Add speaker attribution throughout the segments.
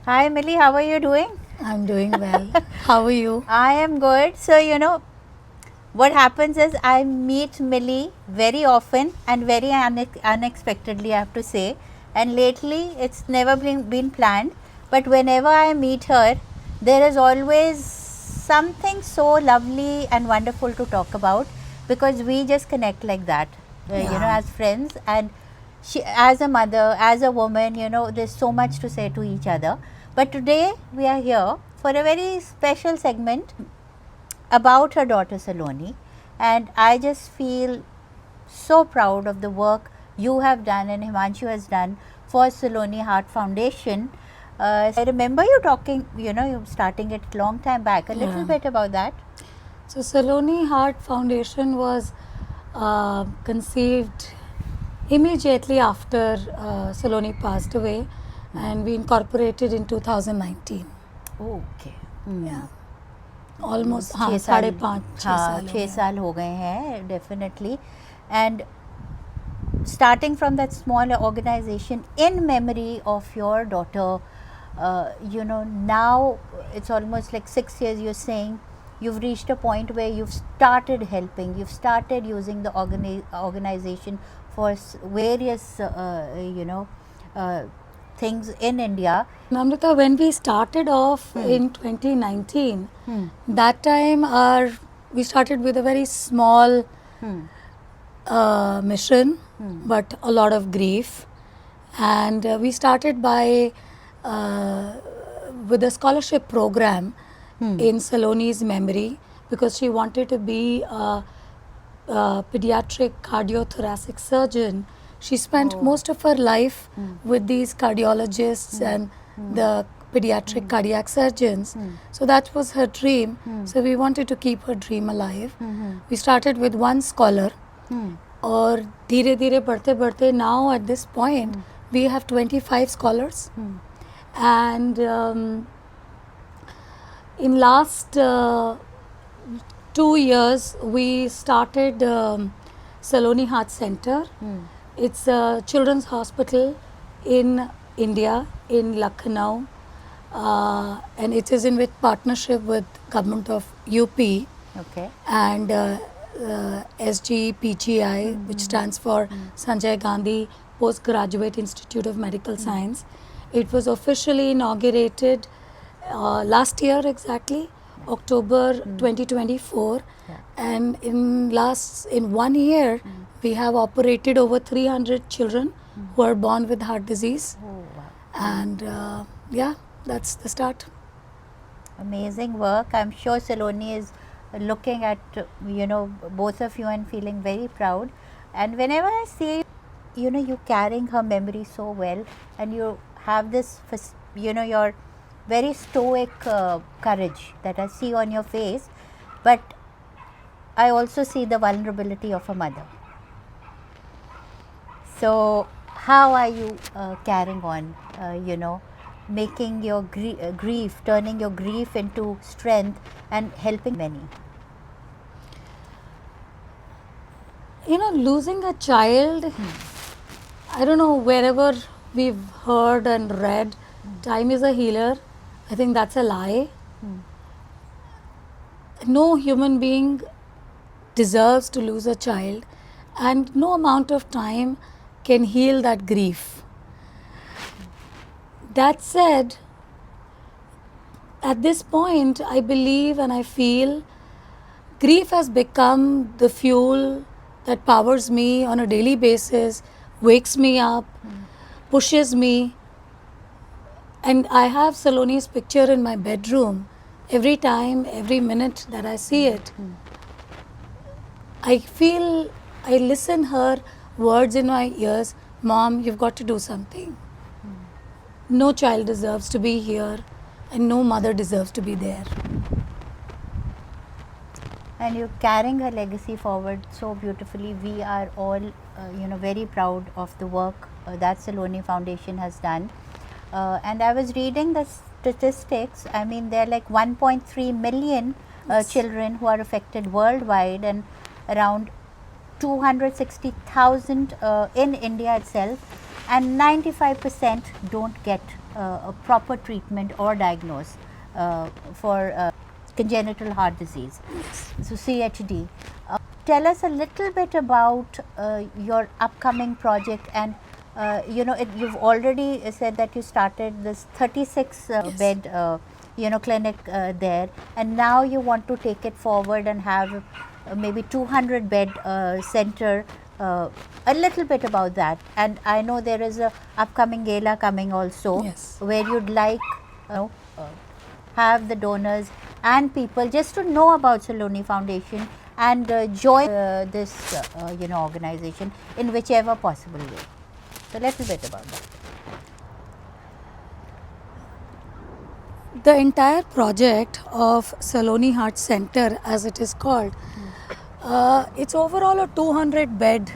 Speaker 1: Hi Millie, how are you doing?
Speaker 2: I'm doing well. How are you?
Speaker 1: I am good. So, what happens is I meet Millie very often and very unexpectedly, I have to say. And lately, it's never been planned. But whenever I meet her, there is always something so lovely and wonderful to talk about because we just connect like that,
Speaker 2: Yeah.
Speaker 1: as friends. And she, as a mother, as a woman, there's so much to say to each other. But today, we are here for a very special segment about her daughter Saloni, and I just feel so proud of the work you have done and Himanshu has done for Saloni Heart Foundation. I remember you talking, you starting it long time back. A little
Speaker 2: Yeah.
Speaker 1: bit about that.
Speaker 2: So Saloni Heart Foundation was conceived immediately after Saloni passed away, and we incorporated in 2019.
Speaker 1: Okay.
Speaker 2: Yeah. Almost
Speaker 1: छः
Speaker 2: हाँ
Speaker 1: साल
Speaker 2: 5.5-6
Speaker 1: हाँ
Speaker 2: साल हो
Speaker 1: 6
Speaker 2: गया.
Speaker 1: साल हो गए हैं definitely. And starting from that small organization in memory of your daughter, now it's almost like 6 years. You're saying you've reached a point where you've started helping, you've started using the organization for various uh, things in India.
Speaker 2: Namrata, when we started off in 2019, that time we started with a very small mission, but a lot of grief. And we started by with a scholarship program in Saloni's memory because she wanted to be a pediatric cardiothoracic surgeon. She spent most of her life with these cardiologists and the pediatric cardiac surgeons. So that was her dream. So we wanted to keep her dream alive. We started with one scholar. और धीरे धीरे बढ़ते बढ़ते now at this point we have 25 scholars and in last 2 years we started Saloni Heart Center. It's a children's hospital in India, in Lucknow, and it is in with partnership with government of UP
Speaker 1: Okay.
Speaker 2: and SGPGI, which stands for Sanjay Gandhi Postgraduate Institute of Medical Science. It was officially inaugurated last year exactly, October 2024, and in 1 year we have operated over 300 children who are born with heart disease,
Speaker 1: Oh, wow.
Speaker 2: and yeah, that's the start.
Speaker 1: Amazing work. I'm sure Saloni is looking at both of you and feeling very proud. And whenever I see you carrying her memory so well, and you have this your very stoic courage that I see on your face, but I also see the vulnerability of a mother. So how are you carrying on, making your grief, turning your grief into strength and helping many?
Speaker 2: Losing a child, I don't know, wherever we've heard and read, time is a healer. I think that's a lie. No human being deserves to lose a child, and no amount of time can heal that grief. That said, at this point, I believe and I feel grief has become the fuel that powers me on a daily basis, wakes me up, pushes me. And I have Saloni's picture in my bedroom. Every time, every minute that I see it, I feel, I listen her words in my ears, Mom, you've got to do something. No child deserves to be here, and no mother deserves to be there.
Speaker 1: And you're carrying her legacy forward so beautifully. We are all, very proud of the work that Saloni Foundation has done. And I was reading the statistics. I mean, there are like 1.3 million children who are affected worldwide, and around 260,000 in India itself. and 95% don't get a proper treatment or diagnose for congenital heart disease, so CHD. Tell us a little bit about your upcoming project, and you've already said that you started this 36 bed clinic there, and now you want to take it forward and have maybe 200 bed center. A little bit about that, and I know there is a upcoming gala coming also,
Speaker 2: Yes.
Speaker 1: where you'd like have the donors and people just to know about Saloni Foundation and join this organization in whichever possible way. So, little bit about that.
Speaker 2: The entire project of Saloni Heart Center, as it is called, it's overall a 200 bed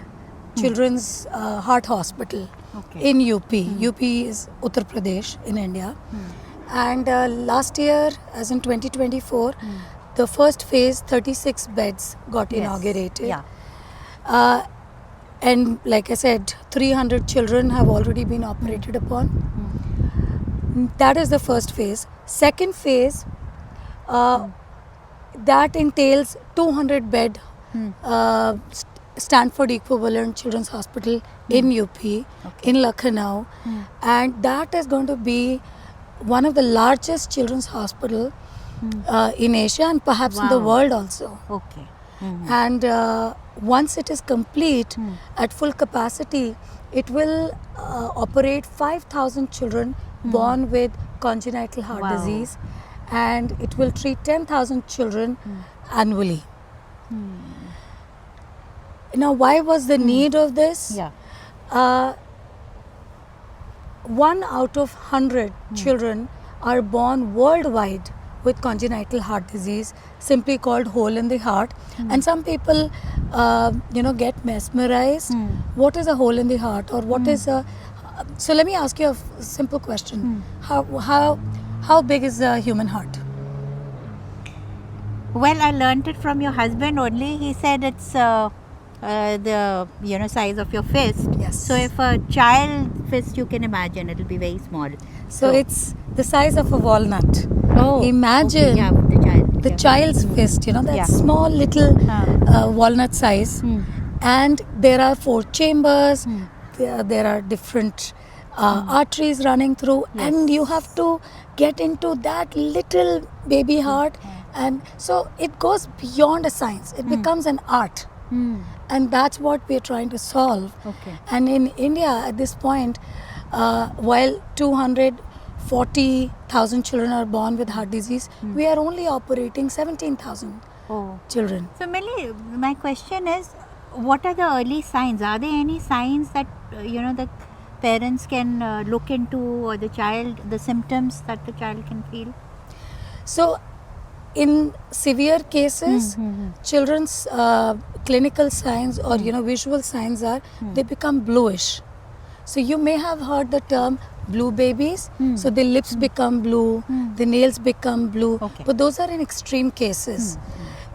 Speaker 2: children's heart hospital
Speaker 1: Okay.
Speaker 2: in UP. UP is Uttar Pradesh in India. And last year, as in 2024, the first phase, 36 beds got
Speaker 1: Yes.
Speaker 2: inaugurated.
Speaker 1: Yeah.
Speaker 2: And like I said, 300 children have already been operated upon. That is the first phase. Second phase, that entails 200 bed Stanford equivalent children's hospital in UP, in Lucknow, and that is going to be one of the largest children's hospital in Asia and perhaps in the
Speaker 1: Wow.
Speaker 2: world also.
Speaker 1: Okay.
Speaker 2: And once it is complete at full capacity, it will operate 5,000 children born with congenital heart
Speaker 1: Wow.
Speaker 2: disease, and it will treat 10,000 children annually. Now, why was the need of this?
Speaker 1: Yeah.
Speaker 2: 1 out of 100 children are born worldwide with congenital heart disease, simply called hole in the heart. And some people, get mesmerized. What is a hole in the heart, or what is a? So let me ask you a simple question: How big is a human heart?
Speaker 1: Well, I learnt it from your husband only. He said it's the size of your fist.
Speaker 2: Yes.
Speaker 1: So if a child fist, you can imagine it'll be very small.
Speaker 2: So it's the size of a walnut.
Speaker 1: Oh,
Speaker 2: Imagine
Speaker 1: okay, yeah, the child.
Speaker 2: the
Speaker 1: yeah.
Speaker 2: child's fist, that
Speaker 1: Yeah.
Speaker 2: small little walnut size. And there are 4 chambers, there are different arteries running through, and you have to get into that little baby heart. And so it goes beyond a science, it becomes an art. And that's what we're trying to solve.
Speaker 1: Okay.
Speaker 2: And in India at this point, while 240,000 children are born with heart disease, we are only operating 17,000
Speaker 1: Oh.
Speaker 2: children.
Speaker 1: So, Millie, my question is, what are the early signs? Are there any signs that the parents can look into, or the child, the symptoms that the child can feel?
Speaker 2: So, in severe cases, children's clinical signs or visual signs are they become bluish. So you may have heard the term blue babies. So the lips become blue, the nails become blue.
Speaker 1: Okay.
Speaker 2: But those are in extreme cases.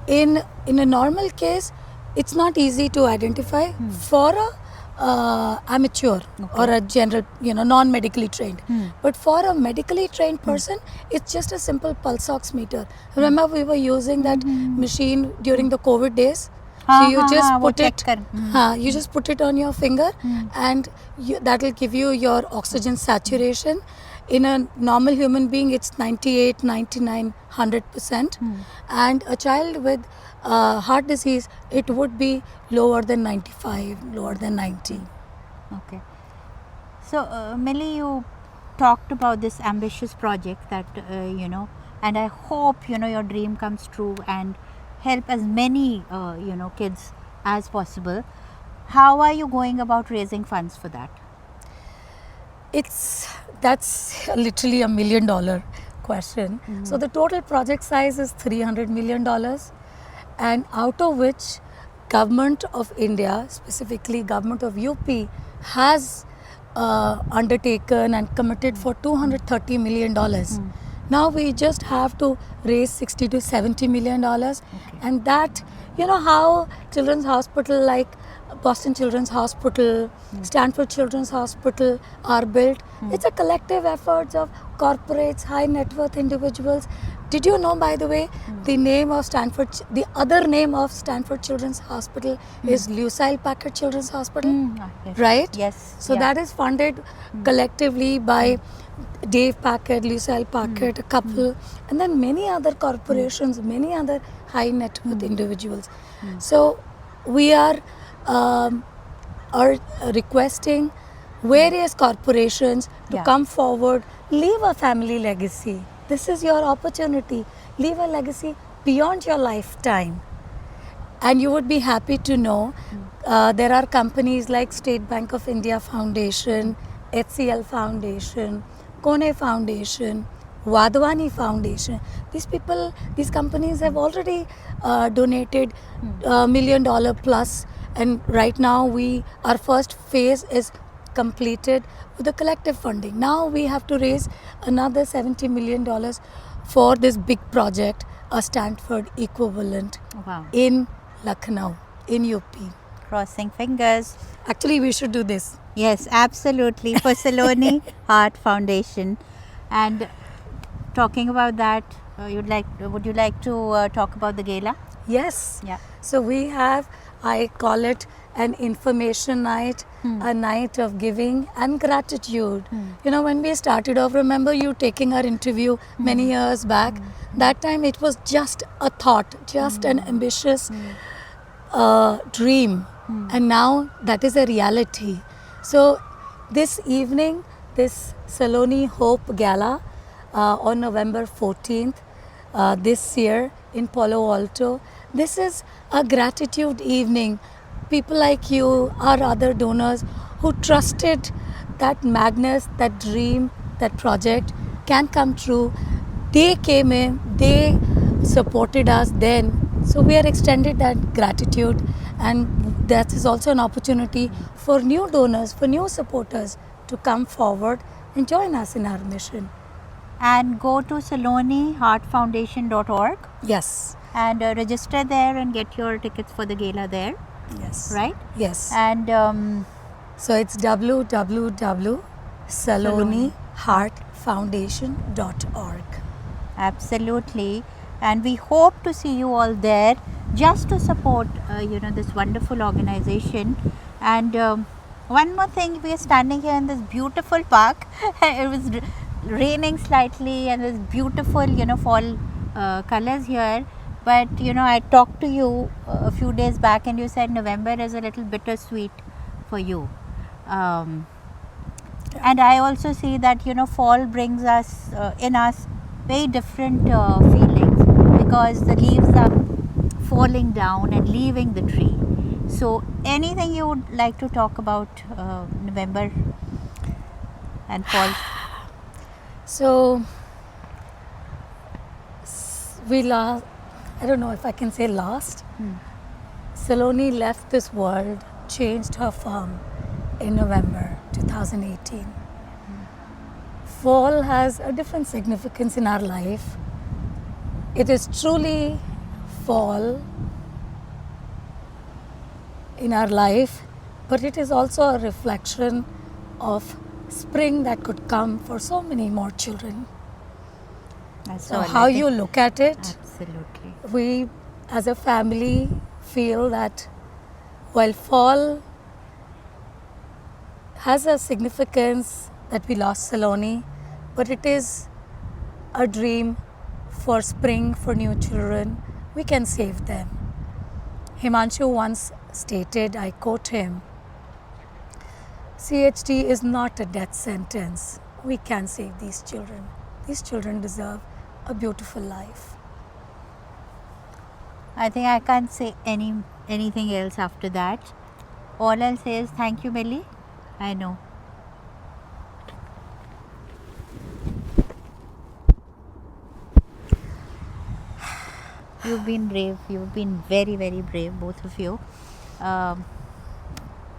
Speaker 2: In a normal case, it's not easy to identify for a amateur or a general, non-medically trained. But for a medically trained person, it's just a simple pulse oximeter. Remember, we were using that machine during the COVID days. So you just
Speaker 1: वो
Speaker 2: put
Speaker 1: check
Speaker 2: it,
Speaker 1: कर-
Speaker 2: you just put it on your finger, and that will give you your oxygen saturation. In a normal human being, it's 98, 99, 100%. And a child with heart disease, it would be lower than 95, lower than 90.
Speaker 1: Okay. So, Millie, you talked about this ambitious project that, and I hope, your dream comes true and help as many, kids as possible. How are you going about raising funds for that?
Speaker 2: That's literally $1 million question. So the total project size is $300 million, and out of which government of India, specifically government of UP, has undertaken and committed for $230 million. Now we just have to raise $60 to $70 million, and that You know how Children's Hospital like Boston Children's Hospital, Stanford Children's Hospital are built? It's a collective effort of corporates, high net worth individuals. Did you know, by the way, the name of the other name of Stanford Children's Hospital is Lucille Packard Children's Hospital?
Speaker 1: Yes.
Speaker 2: Right?
Speaker 1: Yes.
Speaker 2: So
Speaker 1: yeah.
Speaker 2: that is funded collectively by Dave Packard, Lucille Packard, a couple, and then many other corporations, many other high net worth individuals. So we are requesting various corporations to
Speaker 1: Yeah.
Speaker 2: come forward, leave a family legacy. This is your opportunity. Leave a legacy beyond your lifetime. And you would be happy to know there are companies like State Bank of India Foundation, HCL Foundation, Kone Foundation, Wadhwani Foundation. These companies have already donated $1 million plus, and right now our first phase is completed with the collective funding. Now we have to raise another $70 million for this big project, a Stanford equivalent
Speaker 1: Wow.
Speaker 2: in Lucknow, in UP.
Speaker 1: Crossing fingers.
Speaker 2: Actually, we should do this.
Speaker 1: Yes, absolutely. For Saloni Heart Foundation. And talking about that, would you like to talk about the gala?
Speaker 2: Yes.
Speaker 1: Yeah.
Speaker 2: So we have, I call it an information night, a night of giving and gratitude. You know, when we started off, remember you taking our interview many years back? That time it was just a thought, just an ambitious dream. And now that is a reality. So this evening, this Saloni Hope Gala on November 14th this year in Palo Alto, this is a gratitude evening. People like you, our other donors who trusted that Magnus, that dream, that project can come true. They came in, they supported us then. So we are extended that gratitude, and that is also an opportunity for new donors, for new supporters to come forward and join us in our mission.
Speaker 1: And go to saloniheartfoundation.org
Speaker 2: Yes.
Speaker 1: and register there and get your tickets for the gala there,
Speaker 2: Yes.
Speaker 1: right?
Speaker 2: Yes.
Speaker 1: And
Speaker 2: So it's www.saloniheartfoundation.org.
Speaker 1: absolutely. And we hope to see you all there just to support, this wonderful organization. And one more thing, we are standing here in this beautiful park. It was raining slightly and there's beautiful, fall colors here. But, I talked to you a few days back and you said November is a little bittersweet for you. And I also see that, fall brings us, in us, very different feelings, because the leaves are falling down and leaving the tree. So anything you would like to talk about November and fall?
Speaker 2: So we lost, I don't know if I can say lost. Saloni left this world, changed her form in November 2018. Fall has a different significance in our life. It is truly fall in our life, but it is also a reflection of spring that could come for so many more children.
Speaker 1: That's
Speaker 2: So
Speaker 1: all,
Speaker 2: how
Speaker 1: I
Speaker 2: you
Speaker 1: think.
Speaker 2: look at it,
Speaker 1: Absolutely.
Speaker 2: we as a family feel that while fall has a significance that we lost Saloni, but it is a dream for spring, for new children. We can save them. Himanshu once stated, I quote him, CHD is not a death sentence. We can save these children. These children deserve a beautiful life.
Speaker 1: I think I can't say anything else after that. All I'll say is thank you, Millie. I know. You've been brave. You've been very, very brave, both of you.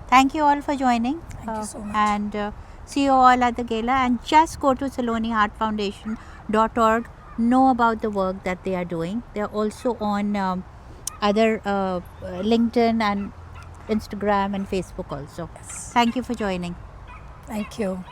Speaker 1: Thank you all for joining.
Speaker 2: Thank you so much.
Speaker 1: And see you all at the gala. And just go to saloniheartfoundation.org. Know about the work that they are doing. They're also on other LinkedIn and Instagram and Facebook also.
Speaker 2: Yes.
Speaker 1: Thank you for joining.
Speaker 2: Thank you.